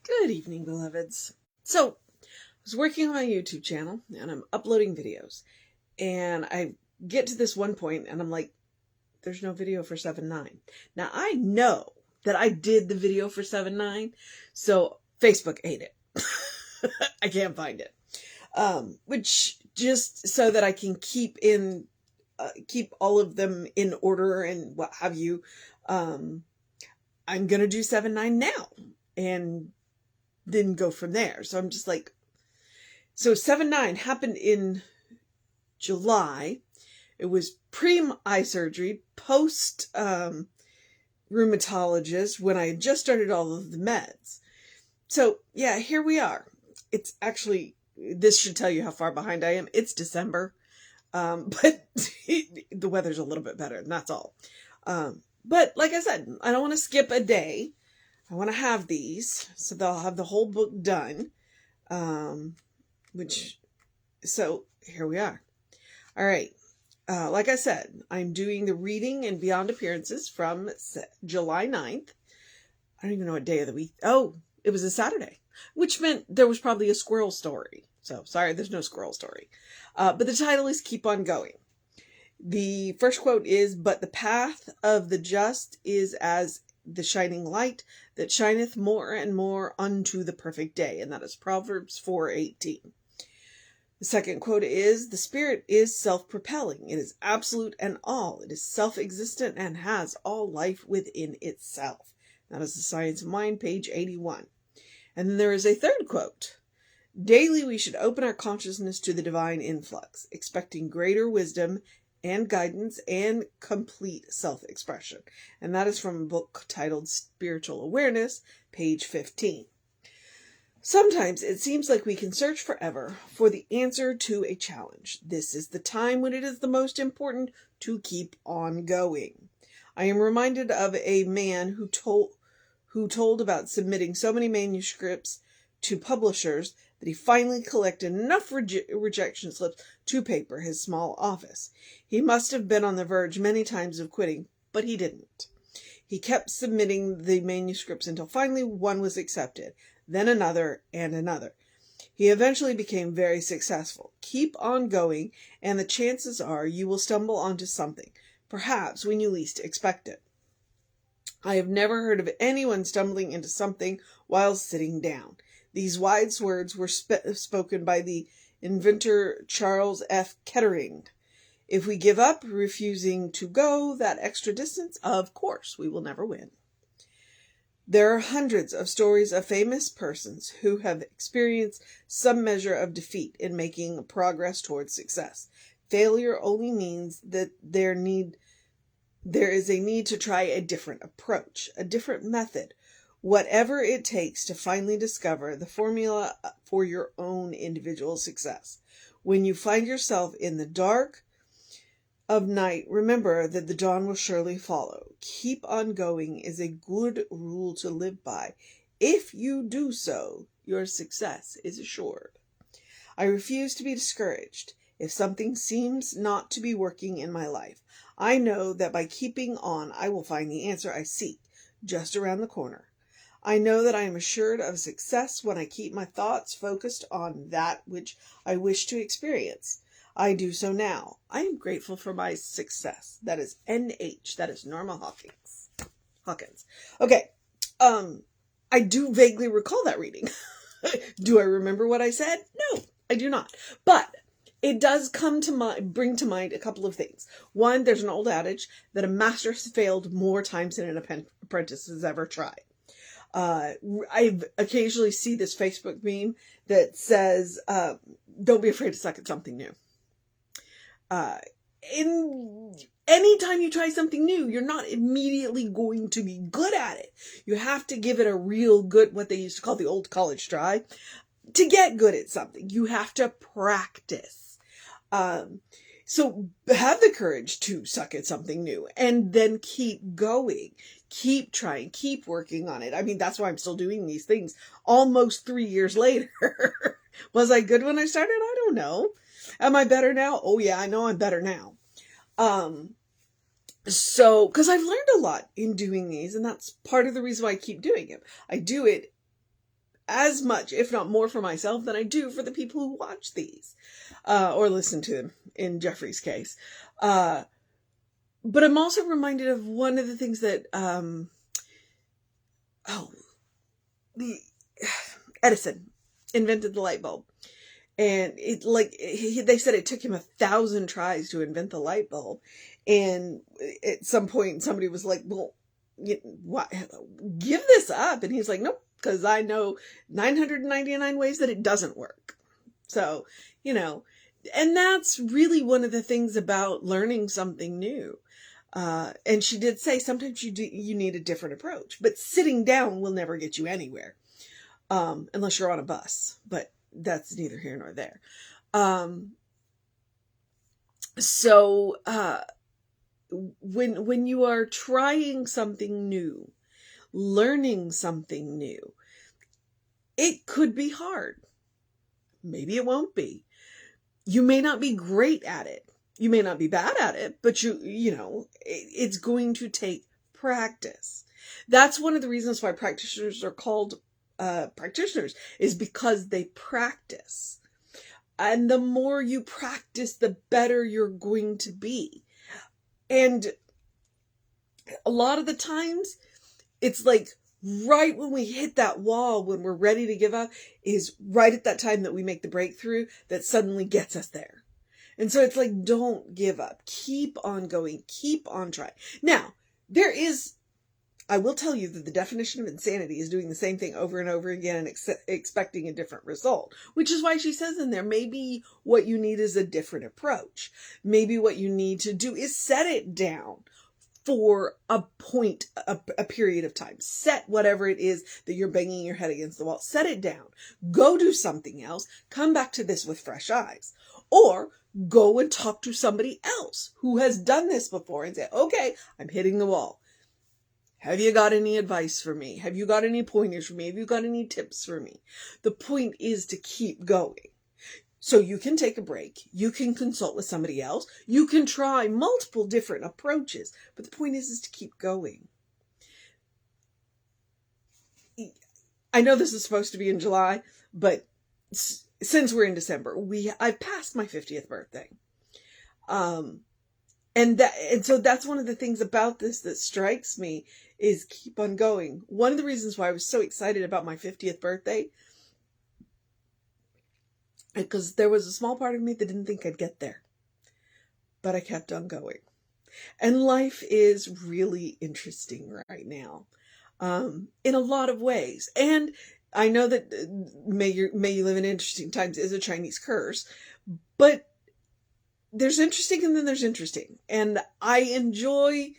Good evening, beloveds. So, I was working on my YouTube channel and I'm uploading videos. And I get to this one point and I'm like, there's no video for 7-9. Now, I know that I did the video for 7-9, so Facebook ate it. I can't find it. Which just so that I can keep all of them in order and what have you. I'm going to do 7-9 now. And then go from there. So I'm just like, so 7-9 happened in July. It was pre-eye surgery, post rheumatologist, when I had just started all of the meds. So yeah, here we are. It's actually, this should tell you how far behind I am. It's December. But the weather's a little bit better, and that's all. But like I said, I don't want to skip a day. I want to have these, so they'll have the whole book done, so here we are. All right. Like I said, I'm doing the reading and Beyond Appearances from July 9th. I don't even know what day of the week. Oh, it was a Saturday, which meant there was probably a squirrel story. So sorry, there's no squirrel story. But the title is Keep On Going. The first quote is, "But the path of the just is as the shining light that shineth more and more unto the perfect day." And that is Proverbs 4:18. The second quote is, "The spirit is self-propelling. It is absolute and all. It is self-existent and has all life within itself." That is The Science of Mind, page 81. And then there is a third quote. "Daily we should open our consciousness to the divine influx, expecting greater wisdom and guidance and complete self-expression." And that is from a book titled Spiritual Awareness, page 15. "Sometimes it seems like we can search forever for the answer to a challenge. This is the time when it is the most important to keep on going. I am reminded of a man who told about submitting so many manuscripts to publishers that he finally collected enough rejection slips to paper his small office. He must have been on the verge many times of quitting, but he didn't. He kept submitting the manuscripts until finally one was accepted, then another and another. He eventually became very successful. Keep on going, and the chances are you will stumble onto something, perhaps when you least expect it. I have never heard of anyone stumbling into something while sitting down." These wise words were spoken by the inventor Charles F. Kettering. If we give up, refusing to go that extra distance, of course we will never win. There are hundreds of stories of famous persons who have experienced some measure of defeat in making progress towards success. Failure only means that there is a need to try a different approach, a different method, whatever it takes to finally discover the formula for your own individual success. When you find yourself in the dark of night, remember that the dawn will surely follow. Keep on going is a good rule to live by. If you do so, your success is assured. I refuse to be discouraged. If something seems not to be working in my life, I know that by keeping on, I will find the answer I seek just around the corner. I know that I am assured of success when I keep my thoughts focused on that which I wish to experience. I do so now. I am grateful for my success. That is NH. That is Norma Hawkins. Okay. I do vaguely recall that reading. Do I remember what I said? No, I do not. But it does bring to mind a couple of things. One, there's an old adage that a master has failed more times than an apprentice has ever tried. I occasionally see this Facebook meme that says, don't be afraid to suck at something new. Anytime you try something new, you're not immediately going to be good at it. You have to give it a real good, what they used to call the old college try. To get good at something, you have to practice. So have the courage to suck at something new and then keep going, keep trying, keep working on it. I mean, that's why I'm still doing these things almost 3 years later. Was I good when I started? I don't know. Am I better now? Oh yeah, I know I'm better now. So, cause I've learned a lot in doing these, and that's part of the reason why I keep doing it. I do it as much, if not more, for myself than I do for the people who watch these, or listen to them, in Jeffrey's case. But I'm also reminded of one of the things that, Edison invented the light bulb. And they said it took him 1,000 tries to invent the light bulb. And at some point somebody was like, well, give this up. And he's like, nope, because I know 999 ways that it doesn't work. So, and that's really one of the things about learning something new. And she did say sometimes you need a different approach, but sitting down will never get you anywhere. Unless you're on a bus, but that's neither here nor there. So when you are trying something new, learning something new, it could be hard. Maybe it won't be. You may not be great at it. You may not be bad at it, but it's going to take practice. That's one of the reasons why practitioners are called practitioners, is because they practice. And the more you practice, the better you're going to be. And a lot of the times, it's like right when we hit that wall, when we're ready to give up, is right at that time that we make the breakthrough that suddenly gets us there. And so it's like, don't give up. Keep on going. Keep on trying. Now, I will tell you that the definition of insanity is doing the same thing over and over again and expecting a different result, which is why she says in there, maybe what you need is a different approach. Maybe what you need to do is set it down for a period of time. Set whatever it is that you're banging your head against the wall. Set it down. Go do something else. Come back to this with fresh eyes. Or go and talk to somebody else who has done this before and say, okay, I'm hitting the wall. Have you got any advice for me? Have you got any pointers for me? Have you got any tips for me? The point is to keep going. So you can take a break. You can consult with somebody else. You can try multiple different approaches. But the point is to keep going. I know this is supposed to be in July, but since we're in December, I've passed my 50th birthday. And so that's one of the things about this that strikes me is keep on going. One of the reasons why I was so excited about my 50th birthday, because there was a small part of me that didn't think I'd get there, but I kept on going. And life is really interesting right now, in a lot of ways. And I know that may you live in interesting times is a Chinese curse, but there's interesting and then there's interesting. And I enjoy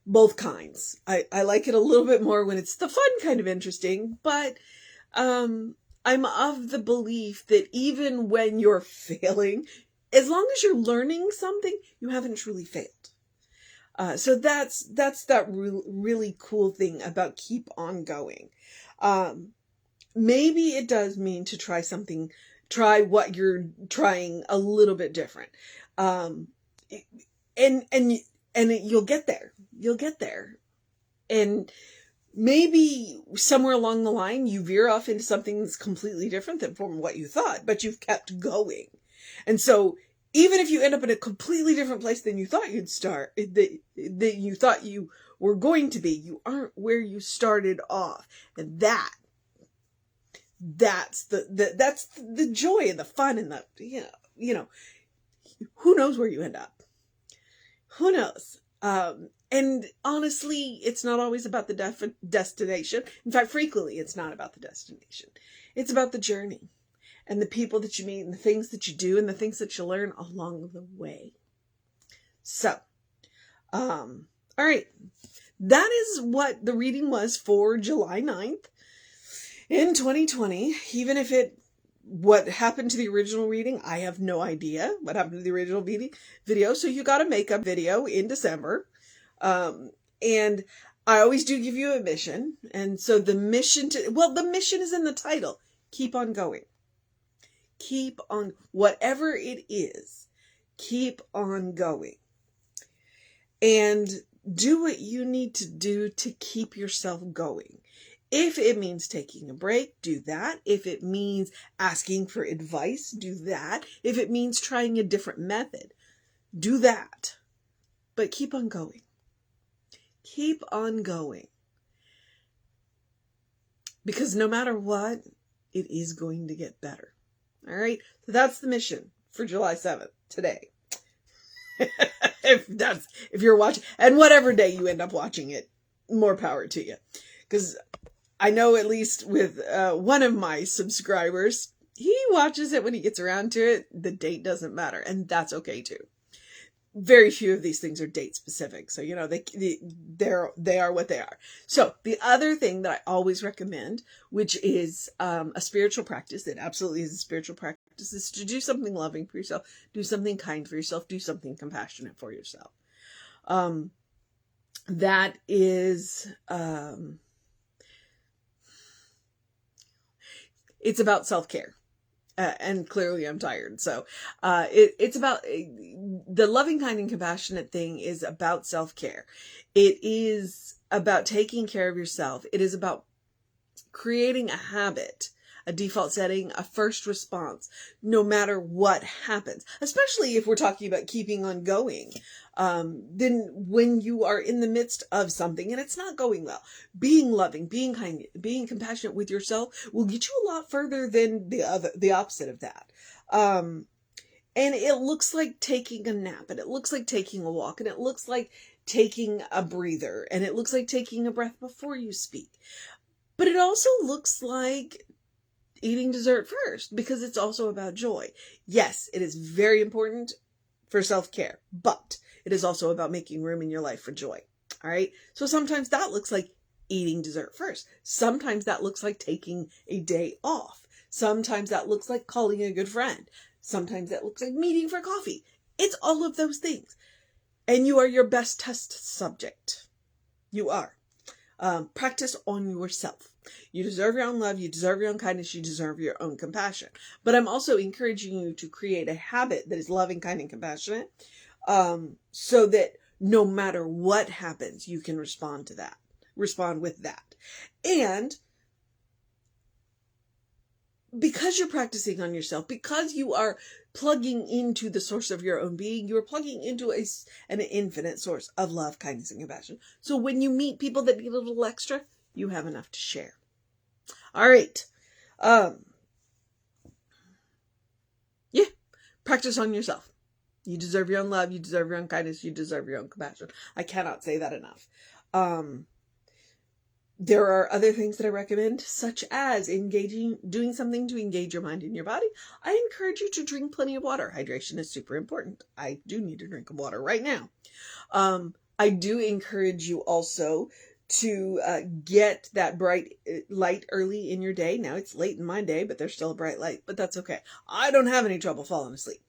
both kinds. I like it a little bit more when it's the fun kind of interesting, but I'm of the belief that even when you're failing, as long as you're learning something, you haven't truly failed. So that's that really cool thing about keep on going. Maybe it does mean to try what you're trying a little bit different. And you'll get there. You'll get there. And maybe somewhere along the line, you veer off into something that's completely different than from what you thought, but you've kept going. And so even if you end up in a completely different place than you thought you'd start, that you thought you were going to be, you aren't where you started off. And that's the joy and the fun and the, who knows where you end up? Who knows? And honestly, it's not always about the destination. In fact, frequently, it's not about the destination. It's about the journey and the people that you meet and the things that you do and the things that you learn along the way. So, all right. That is what the reading was for July 9th in 2020. Even if what happened to the original reading, I have no idea what happened to the original video. So you got to make a video in December. And I always do give you a mission. And so the mission is in the title. Keep on going. Keep on, whatever it is, keep on going. And do what you need to do to keep yourself going. If it means taking a break, do that. If it means asking for advice, do that. If it means trying a different method, do that. But keep on going. Keep on going. Because no matter what, it is going to get better. All right? So that's the mission for July 7th, today. If you're watching, and whatever day you end up watching it, more power to you. Because I know at least with one of my subscribers, he watches it when he gets around to it. The date doesn't matter, and that's okay too. Very few of these things are date specific, so they are what they are. So the other thing that I always recommend, which is a spiritual practice, it absolutely is a spiritual practice, is to do something loving for yourself, do something kind for yourself, do something compassionate for yourself. That is it's about self-care. And clearly I'm tired. So it's about the loving, kind, and compassionate thing is about self-care. It is about taking care of yourself. It is about creating a habit, a default setting, a first response, no matter what happens, especially if we're talking about keeping on going. Then when you are in the midst of something and it's not going well, being loving, being kind, being compassionate with yourself will get you a lot further than the opposite of that. And it looks like taking a nap, and it looks like taking a walk, and it looks like taking a breather, and it looks like taking a breath before you speak. But it also looks like eating dessert first, because it's also about joy. Yes, it is very important for self-care, but it is also about making room in your life for joy. All right. So sometimes that looks like eating dessert first. Sometimes that looks like taking a day off. Sometimes that looks like calling a good friend. Sometimes that looks like meeting for coffee. It's all of those things. And you are your best test subject. You are. Practice on yourself. You deserve your own love. You deserve your own kindness. You deserve your own compassion. But I'm also encouraging you to create a habit that is loving, kind, and compassionate, so that no matter what happens, you can respond with that. And because you're practicing on yourself, because you are plugging into the source of your own being, you are plugging into an infinite source of love, kindness, and compassion. So when you meet people that need a little extra, you have enough to share. All right. Yeah. Practice on yourself. You deserve your own love. You deserve your own kindness. You deserve your own compassion. I cannot say that enough. There are other things that I recommend, such as doing something to engage your mind and your body. I encourage you to drink plenty of water. Hydration is super important. I do need to drink water right now. I do encourage you also to get that bright light early in your day. Now it's late in my day, but there's still a bright light, but that's okay. I don't have any trouble falling asleep.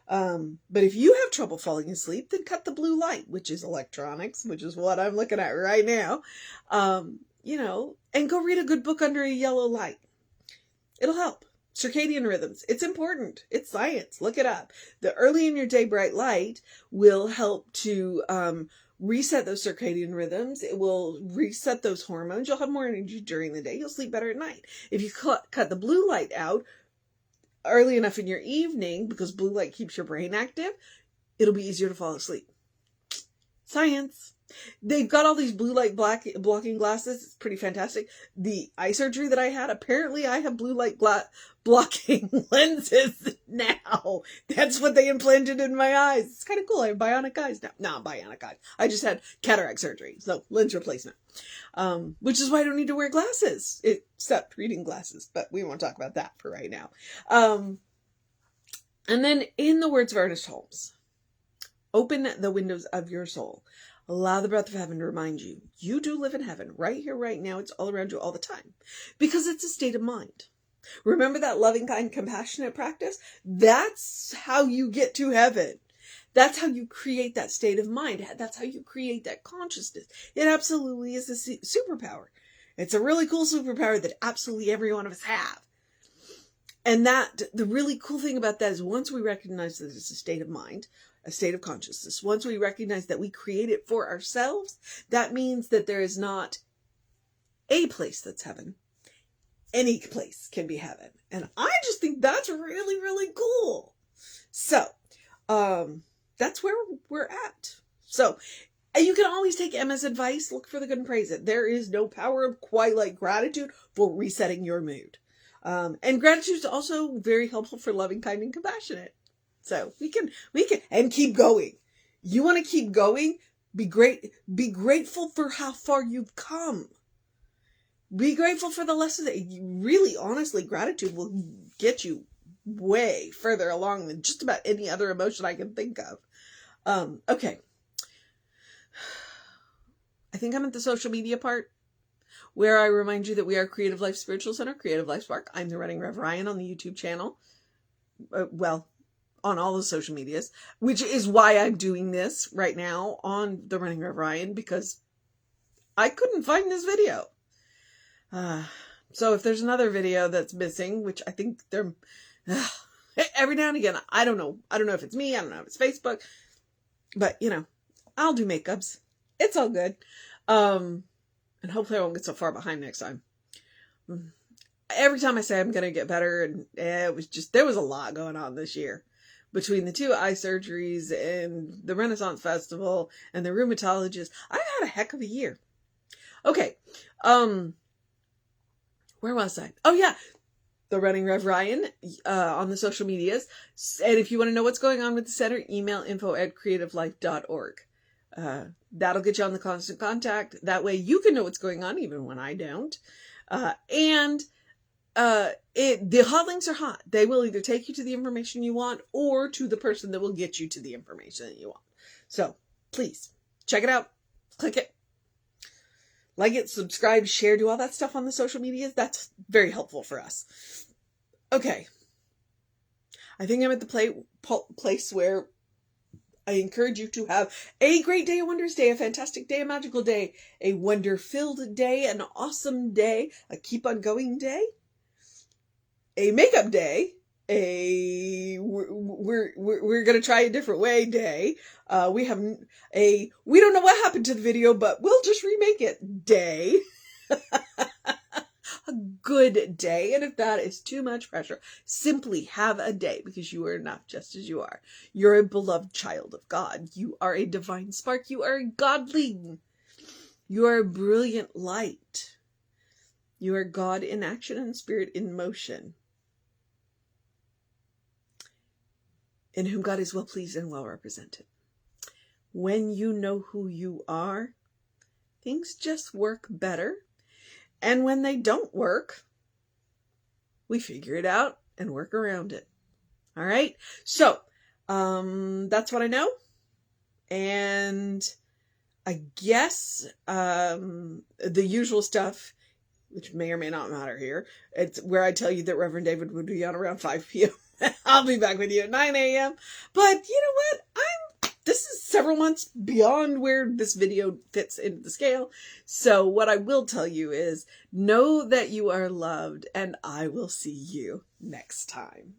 But if you have trouble falling asleep, then cut the blue light, which is electronics, which is what I'm looking at right now. And go read a good book under a yellow light. It'll help. Circadian rhythms. It's important. It's science. Look it up. The early in your day bright light will help to reset those circadian rhythms. It will reset those hormones. You'll have more energy during the day. You'll sleep better at night. If you cut the blue light out early enough in your evening, because blue light keeps your brain active, it'll be easier to fall asleep. Science. They've got all these blue light blocking glasses. It's pretty fantastic. The eye surgery that I had, apparently I have blue light blocking lenses now. That's what they implanted in my eyes. It's kind of cool. I have bionic eyes now. Not bionic eyes. I just had cataract surgery. So lens replacement. Which is why I don't need to wear glasses, except reading glasses. But we won't talk about that for right now. And then in the words of Ernest Holmes, open the windows of your soul. Allow the breath of heaven to remind you, you do live in heaven right here, right now. It's all around you all the time, because it's a state of mind. Remember that loving, kind, compassionate practice? That's how you get to heaven. That's how you create that state of mind. That's how you create that consciousness. It absolutely is a superpower. It's a really cool superpower that absolutely every one of us have. And the really cool thing about that is once we recognize that it's a state of mind, a state of consciousness, once we recognize that we create it for ourselves, that means that there is not a place that's heaven. Any place can be heaven. And I just think that's really, really cool. So, that's where we're at. So, you can always take Emma's advice, look for the good and praise it. There is no power quite like gratitude for resetting your mood. And gratitude is also very helpful for loving, kind, and compassionate. So we can, and keep going. You want to keep going? Be grateful for how far you've come. Be grateful for the lessons that really, honestly, gratitude will get you way further along than just about any other emotion I can think of. Okay. I think I'm at the social media part where I remind you that we are Creative Life Spiritual Center, Creative Life Spark. I'm the Running Rev Ryan on the YouTube channel. On all the social medias, which is why I'm doing this right now on the Running Rev Ryan, because I couldn't find this video. So if there's another video that's missing, which I think there, every now and again, I don't know if it's me, I don't know if it's Facebook, but I'll do makeups. It's all good. And hopefully I won't get so far behind next time. Every time I say I'm going to get better, and there was a lot going on this year. Between the 2 eye surgeries and the Renaissance Festival and the rheumatologist, I've had a heck of a year. Okay. Where was I? Oh yeah. The Running Rev Ryan, on the social medias. And if you want to know what's going on with the center, email info@creativelife.org. That'll get you on the constant contact. That way you can know what's going on even when I don't. The hot links are hot. They will either take you to the information you want or to the person that will get you to the information that you want. So please check it out. Click it. Like it, subscribe, share, do all that stuff on the social medias. That's very helpful for us. Okay. I think I'm at the place where I encourage you to have a great day, a wondrous day, a fantastic day, a magical day, a wonder-filled day, an awesome day, a keep on going day, a makeup day, we're going to try a different way day. We don't know what happened to the video, but we'll just remake it day. A good day. And if that is too much pressure, simply have a day, because you are enough just as you are. You're a beloved child of God. You are a divine spark. You are a godling. You are a brilliant light. You are God in action and spirit in motion, in whom God is well pleased and well represented. When you know who you are, things just work better. And when they don't work, we figure it out and work around it. All right. So, that's what I know. And I guess, the usual stuff, which may or may not matter here, it's where I tell you that Reverend David would be on around 5 p.m. I'll be back with you at 9 a.m. But you know what? This is several months beyond where this video fits into the scale. So what I will tell you is, know that you are loved, and I will see you next time.